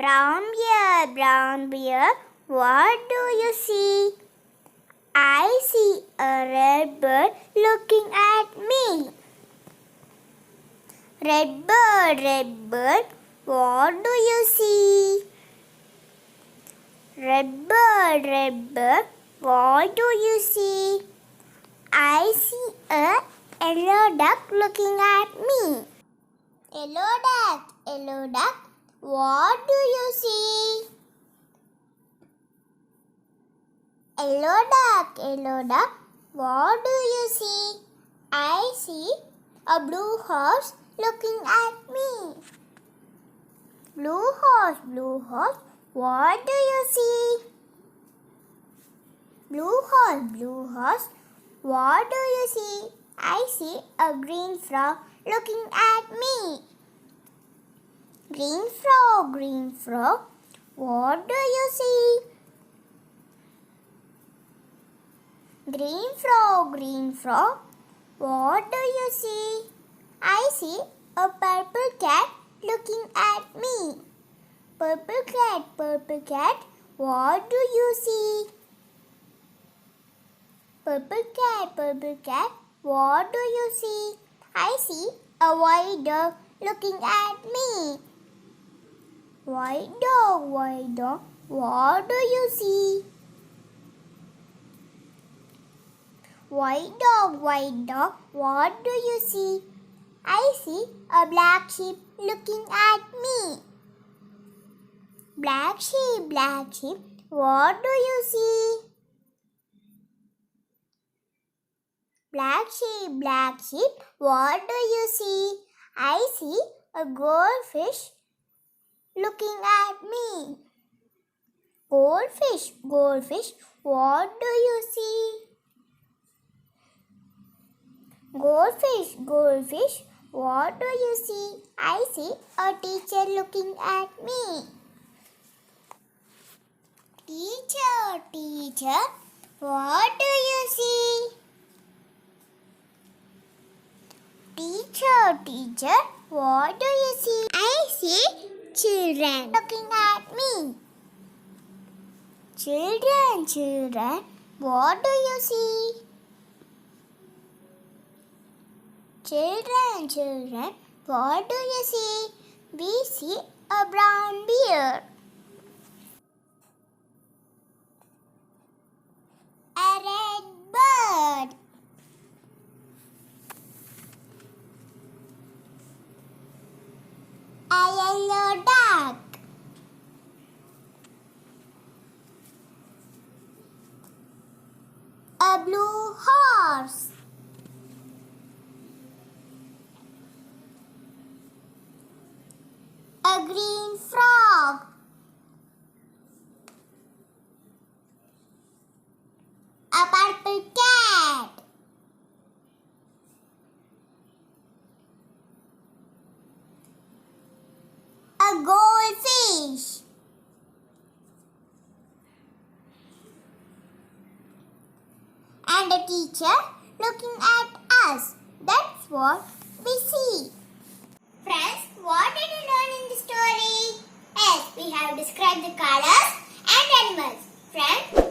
brown bear, what do you see? I see a red bird looking at me. Red bird, what do you see? Red bird, what do you see? I see a yellow duck looking at me. Yellow duck, what do you see? Yellow duck, what do you see? I see a blue horse looking at me. Blue horse, what do you see? Blue horse, what do you see? I see a green frog looking at me. Green frog, what do you see? Green frog, what do you see? I see a purple cat looking at me. Purple cat, what do you see? Purple cat, what do you see? I see a white dog looking at me. White dog, what do you see? White dog, what do you see? I see a black sheep looking at me. Black sheep, what do you see? Black sheep, what do you see? I see a goldfish looking at me. Goldfish, what do you see? Goldfish, what do you see? I see a teacher looking at me. Teacher, what do you see? Teacher, what do you see? I see children looking at me. Children, what do you see? Children, what do you see? We see a brown bear. A red bird. A yellow duck. A blue horse. A green frog. A purple cat. A goldfish. And a teacher looking at us. That's what we see. Friends, what did you learn in the story? Yes, we have described the colors and animals. Friends,